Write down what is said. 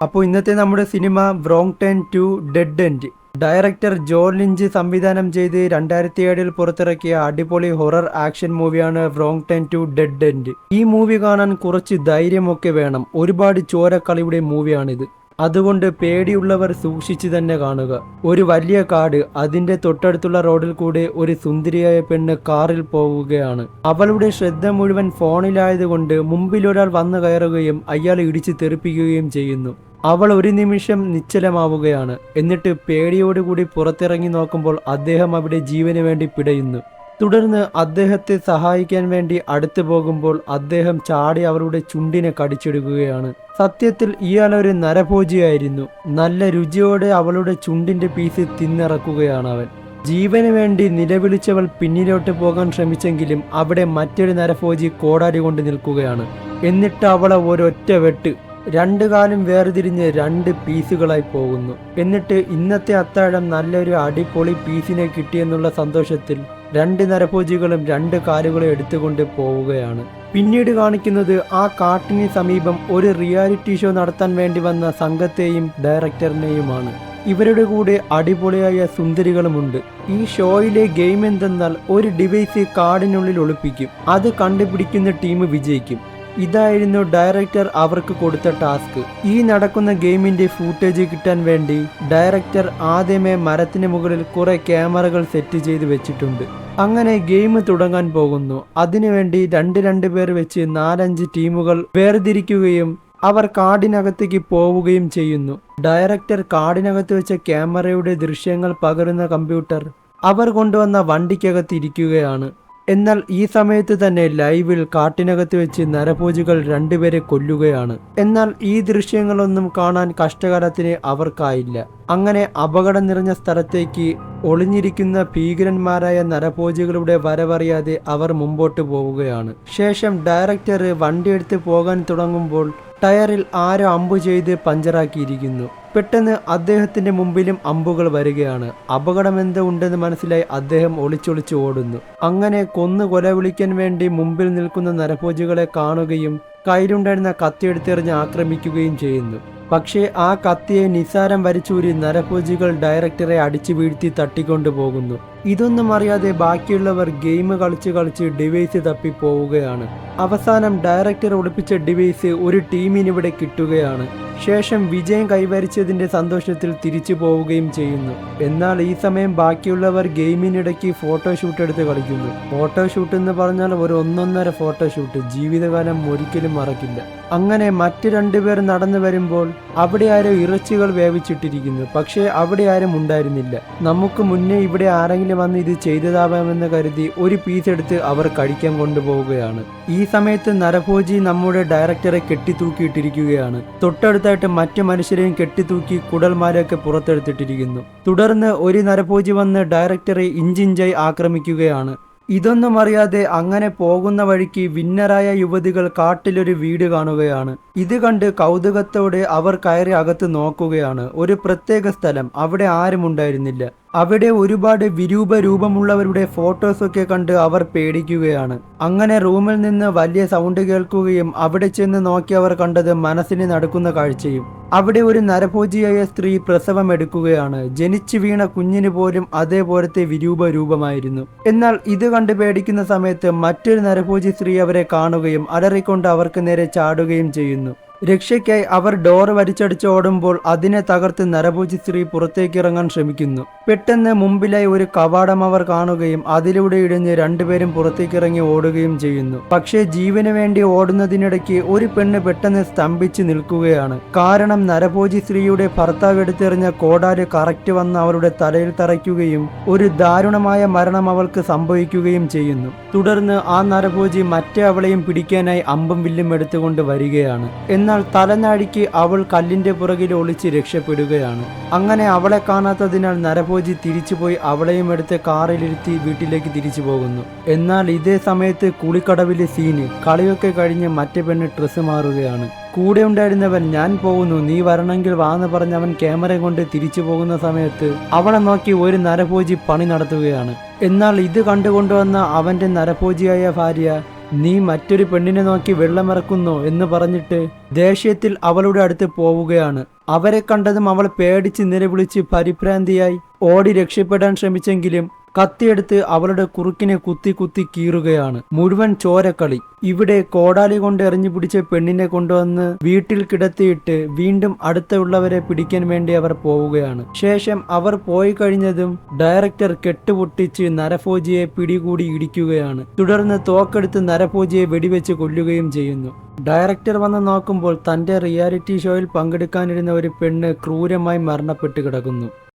അപ്പോൾ ഇന്നത്തെ നമ്മുടെ cinema wrong turn 2 dead end. Director John Lynch സംവിധാനം ചെയ്ത് 2007 പുറത്തിറക്കിയ അടിപൊളി ഹൊറർ ആക്ഷൻ മൂവിയാണ് വ്രോങ് ടേൺ 2 ഡെഡ് എൻഡ്. ഈ മൂവി കാണാൻ കുറച്ച് ധൈര്യമൊക്കെ വേണം. ഒരുപാട് ചോരക്കളിയുടെ മൂവിയാണിത്. അതുകൊണ്ട് പേടിയുള്ളവർ സൂക്ഷിച്ചു തന്നെ കാണുക. ഒരു വലിയ കാട്, അതിന്റെ തൊട്ടടുത്തുള്ള റോഡിൽ കൂടെ ഒരു സുന്ദരിയായ പെണ്ണ് കാറിൽ പോവുകയാണ്. അവളുടെ ശ്രദ്ധ മുഴുവൻ ഫോണിലായതുകൊണ്ട് മുമ്പിലൊരാൾ വന്നു കയറുകയും അയാൾ ഇടിച്ചു തെറിപ്പിക്കുകയും ചെയ്യുന്നു. അവൾ ഒരു നിമിഷം നിശ്ചലമാവുകയാണ്. എന്നിട്ട് പേടിയോടുകൂടി പുറത്തിറങ്ങി നോക്കുമ്പോൾ അദ്ദേഹം അവിടെ ജീവന് വേണ്ടി പിടയുന്നു. തുടർന്ന് അദ്ദേഹത്തെ സഹായിക്കാൻ വേണ്ടി അടുത്തു പോകുമ്പോൾ അദ്ദേഹം ചാടി അവരുടെ ചുണ്ടിനെ കടിച്ചെടുക്കുകയാണ്. സത്യത്തിൽ ഇയാൾ ഒരു നരഭോജിയായിരുന്നു. നല്ല രുചിയോടെ അവളുടെ ചുണ്ടിന്റെ പീസ് തിന്നിറക്കുകയാണ് അവൻ. ജീവന് വേണ്ടി നിലവിളിച്ചവൾ പിന്നിലോട്ട് പോകാൻ ശ്രമിച്ചെങ്കിലും അവിടെ മറ്റൊരു നരഭോജി കോടാലി കൊണ്ട് നിൽക്കുകയാണ്. എന്നിട്ട് അവളെ ഒരൊറ്റ വെട്ട്, രണ്ടു കാലും വേർതിരിഞ്ഞ് 2 പീസുകളായി പോകുന്നു. എന്നിട്ട് ഇന്നത്തെ അത്താഴം നല്ലൊരു അടിപൊളി പീസിനെ കിട്ടിയെന്നുള്ള സന്തോഷത്തിൽ 2 നരഭോജികളും 2 കാലുകളും എടുത്തുകൊണ്ട് പോവുകയാണ്. പിന്നീട് കാണിക്കുന്നത് ആ കാട്ടിന് സമീപം ഒരു റിയാലിറ്റി ഷോ നടത്താൻ വേണ്ടി വന്ന സംഘത്തെയും ഡയറക്ടറിനെയുമാണ്. ഇവരുടെ കൂടെ അടിപൊളിയായ സുന്ദരികളുമുണ്ട്. ഈ ഷോയിലെ ഗെയിം എന്തെന്നാൽ ഒരു ഡിവൈസ് കാടിനുള്ളിൽ ഒളിപ്പിക്കും. അത് കണ്ടുപിടിക്കുന്ന ടീം വിജയിക്കും. ഇതായിരുന്നു ഡയറക്ടർ അവർക്ക് കൊടുത്ത ടാസ്ക്. ഈ നടക്കുന്ന ഗെയിമിന്റെ ഫൂട്ടേജ് കിട്ടാൻ വേണ്ടി ഡയറക്ടർ ആദ്യമേ മരത്തിന് മുകളിൽ കുറെ ക്യാമറകൾ സെറ്റ് ചെയ്ത് വെച്ചിട്ടുണ്ട്. അങ്ങനെ ഗെയിം തുടങ്ങാൻ പോകുന്നു. അതിനുവേണ്ടി 2 പേർ വെച്ച് 4-5 ടീമുകൾ വേർതിരിക്കുകയും അവർ കാടിനകത്തേക്ക് പോവുകയും ചെയ്യുന്നു. ഡയറക്ടർ കാടിനകത്ത് വെച്ച ക്യാമറയുടെ ദൃശ്യങ്ങൾ പകരുന്ന കമ്പ്യൂട്ടർ അവർ കൊണ്ടുവന്ന വണ്ടിക്കകത്ത് ഇരിക്കുകയാണ്. എന്നാൽ ഈ സമയത്ത് തന്നെ ലൈവിൽ കാട്ടിനകത്ത് വെച്ച് നരഭോജികൾ 2 പേരെ കൊല്ലുകയാണ്. എന്നാൽ ഈ ദൃശ്യങ്ങളൊന്നും കാണാൻ കഷ്ടകാലത്തിന് അവർക്കായില്ല. അങ്ങനെ അപകടം നിറഞ്ഞ സ്ഥലത്തേക്ക് ഒളിഞ്ഞിരിക്കുന്ന ഭീകരന്മാരായ നരഭോജികളുടെ വരവറിയാതെ അവർ മുമ്പോട്ട് പോവുകയാണ്. ശേഷം ഡയറക്ടർ വണ്ടിയെടുത്ത് പോകാൻ തുടങ്ങുമ്പോൾ ടയറിൽ ആരോ അമ്പു ചെയ്ത് പഞ്ചറാക്കിയിരിക്കുന്നു. പെട്ടെന്ന് അദ്ദേഹത്തിന്റെ മുമ്പിലും അമ്പുകൾ വരികയാണ്. അപകടമെന്തോ ഉണ്ടെന്ന് മനസ്സിലായി അദ്ദേഹം ഒളിച്ചൊളിച്ച് ഓടുന്നു. അങ്ങനെ കൊന്നു കൊല വിളിക്കാൻ വേണ്ടി മുമ്പിൽ നിൽക്കുന്ന നരഭോജികളെ കാണുകയും കയ്യിലുണ്ടായിരുന്ന കത്തിയെടുത്തെറിഞ്ഞ് ആക്രമിക്കുകയും ചെയ്യുന്നു. പക്ഷേ ആ കത്തിയെ നിസാരം വരിച്ചൂരി നരഭോജികൾ ഡയറക്ടറെ അടിച്ചു വീഴ്ത്തി തട്ടിക്കൊണ്ടു പോകുന്നു. ഇതൊന്നും അറിയാതെ ബാക്കിയുള്ളവർ ഗെയിം കളിച്ച് ഡിവൈസ് തപ്പി പോവുകയാണ്. അവസാനം ഡയറക്ടർ ഒളിപ്പിച്ച ഡിവൈസ് ഒരു ടീമിനിവിടെ കിട്ടുകയാണ്. ശേഷം വിജയം കൈവരിച്ചതിന്റെ സന്തോഷത്തിൽ തിരിച്ചു പോവുകയും ചെയ്യുന്നു. എന്നാൽ ഈ സമയം ബാക്കിയുള്ളവർ ഗെയിമിനിടയ്ക്ക് ഫോട്ടോഷൂട്ട് എടുത്ത് കളിക്കുന്നു. ഫോട്ടോഷൂട്ട് എന്ന് പറഞ്ഞാൽ ഒരു 1.5 ഫോട്ടോഷൂട്ട് ജീവിതകാലം ഒരിക്കലും മറക്കില്ല. അങ്ങനെ മറ്റ് 2 പേർ നടന്നു വരുമ്പോൾ അവിടെ ആരോ ഇറച്ചികൾ വേവിച്ചിട്ടിരിക്കുന്നു. പക്ഷേ അവിടെ ആരും ഉണ്ടായിരുന്നില്ല. നമുക്ക് മുന്നേ ഇവിടെ ആരെങ്കിലും വന്ന് ഇത് ചെയ്തതാവാമെന്ന് കരുതി ഒരു പീസ് എടുത്ത് അവർ കഴിക്കാൻ കൊണ്ടുപോവുകയാണ്. ഈ സമയത്ത് നരഭോജി നമ്മുടെ ഡയറക്ടറെ കെട്ടിത്തൂക്കിയിട്ടിരിക്കുകയാണ്. തൊട്ടടുത്തായിട്ട് മറ്റു മനുഷ്യരെയും കെട്ടിത്തൂക്കി കുടൽമാലയൊക്കെ പുറത്തെടുത്തിട്ടിരിക്കുന്നു. തുടർന്ന് ഒരു നരഭോജി വന്ന് ഡയറക്ടറെ ഇഞ്ചിഞ്ചായി ആക്രമിക്കുകയാണ്. ഇതൊന്നും അറിയാതെ അങ്ങനെ പോകുന്ന വഴിക്ക് വിന്നറായ യുവതികൾ കാട്ടിലൊരു വീട് കാണുകയാണ്. ഇത് കണ്ട് കൗതുകത്തോടെ അവർ കയറി അകത്ത് നോക്കുകയാണ്. ഒരു പ്രത്യേക സ്ഥലം, അവിടെ ആരും ഉണ്ടായിരുന്നില്ല. അവിടെ ഒരുപാട് വിരൂപ രൂപമുള്ളവരുടെ ഫോട്ടോസൊക്കെ കണ്ട് അവർ പേടിക്കുകയാണ്. അങ്ങനെ റൂമിൽ നിന്ന് വലിയ സൗണ്ട് കേൾക്കുകയും അവിടെ ചെന്ന് നോക്കി അവർ കണ്ടത് മനസ്സിന് നടക്കുന്ന കാഴ്ചയും. അവിടെ ഒരു നരഭോജിയായ സ്ത്രീ പ്രസവം എടുക്കുകയാണ്. ജനിച്ചു വീണ കുഞ്ഞിന് പോലും അതേപോലത്തെ വിരൂപ രൂപമായിരുന്നു. എന്നാൽ ഇത് കണ്ട് പേടിക്കുന്ന സമയത്ത് മറ്റൊരു നരഭോജി സ്ത്രീ അവരെ കാണുകയും അലറിക്കൊണ്ട് അവർക്ക് നേരെ ചാടുകയും ചെയ്യുന്നു. രക്ഷയ്ക്കായി അവർ ഡോർ വലിച്ചടിച്ച് ഓടുമ്പോൾ അതിനെ തകർത്ത് നരഭോജി സ്ത്രീ പുറത്തേക്ക് ഇറങ്ങാൻ ശ്രമിക്കുന്നു. പെട്ടെന്ന് മുമ്പിലായി ഒരു കവാടം അവർ കാണുകയും അതിലൂടെ ഇടിഞ്ഞ് 2 പേരും പുറത്തേക്ക് ഇറങ്ങി ഓടുകയും ചെയ്യുന്നു. പക്ഷേ ജീവന് വേണ്ടി ഓടുന്നതിനിടയ്ക്ക് ഒരു പെണ്ണ് പെട്ടെന്ന് സ്തംഭിച്ച് നിൽക്കുകയാണ്. കാരണം നരഭോജി സ്ത്രീയുടെ ഭർത്താവ് എടുത്തെറിഞ്ഞ കോടാലി കറക്റ്റ് വന്ന് അവരുടെ തലയിൽ തറയ്ക്കുകയും ഒരു ദാരുണമായ മരണം അവൾക്ക് സംഭവിക്കുകയും ചെയ്യുന്നു. തുടർന്ന് ആ നരഭോജി മറ്റേ അവളെയും പിടിക്കാനായി അമ്പും വില്ലും എടുത്തുകൊണ്ട് വരികയാണ്. എന്നാൽ തലനാടിക്ക് അവൾ കല്ലിന്റെ പുറകിൽ ഒളിച്ച് രക്ഷപ്പെടുകയാണ്. അങ്ങനെ അവളെ കാണാത്തതിനാൽ നരഭോജി തിരിച്ചുപോയി അവളെയും എടുത്ത് കാറിലിരുത്തി വീട്ടിലേക്ക് തിരിച്ചു പോകുന്നു. എന്നാൽ ഇതേ സമയത്ത് കുളിക്കടവിലെ സീന് കളിയൊക്കെ കഴിഞ്ഞ് മറ്റേ പെണ്ണ് ഡ്രസ്സ് മാറുകയാണ്. കൂടെ ഉണ്ടായിരുന്നവൻ ഞാൻ പോകുന്നു നീ വരണമെങ്കിൽ വാന്ന് പറഞ്ഞ് അവൻ ക്യാമറ കൊണ്ട് തിരിച്ചു പോകുന്ന സമയത്ത് അവളെ നോക്കി ഒരു നരഭോജി പണി നടത്തുകയാണ്. എന്നാൽ ഇത് കണ്ടുകൊണ്ടുവന്ന അവന്റെ നരഭോജിയായ ഭാര്യ നീ മറ്റൊരു പെണ്ണിനെ നോക്കി വെള്ളമിറക്കുന്നോ എന്ന് പറഞ്ഞിട്ട് ദേഷ്യത്തിൽ അവളുടെ അടുത്ത് പോവുകയാണ്. അവരെ കണ്ടതും അവൾ പേടിച്ച് നിലവിളിച്ച് പരിഭ്രാന്തിയായി ഓടി രക്ഷപ്പെടാൻ ശ്രമിച്ചെങ്കിലും കത്തിയെടുത്ത് അവളുടെ കുറുക്കിനെ കുത്തി കുത്തി കീറുകയാണ്. മുഴുവൻ ചോരക്കളി. ഇവിടെ കോടാലി കൊണ്ട് എറിഞ്ഞു പിടിച്ച പെണ്ണിനെ കൊണ്ടുവന്ന് വീട്ടിൽ കിടത്തിയിട്ട് വീണ്ടും അടുത്തുള്ളവരെ പിടിക്കാൻ വേണ്ടി അവർ പോവുകയാണ്. ശേഷം അവർ പോയി കഴിഞ്ഞതും ഡയറക്ടർ കെട്ടുപൊട്ടിച്ച് നരഭോജിയെ പിടികൂടി ഇടിക്കുകയാണ്. തുടർന്ന് തോക്കെടുത്ത് നരഭോജിയെ വെടിവെച്ച് കൊല്ലുകയും ചെയ്യുന്നു. ഡയറക്ടർ വന്ന് നോക്കുമ്പോൾ തന്റെ റിയാലിറ്റി ഷോയിൽ പങ്കെടുക്കാനിരുന്ന ഒരു പെണ്ണ് ക്രൂരമായി മരണപ്പെട്ട് കിടക്കുന്നു.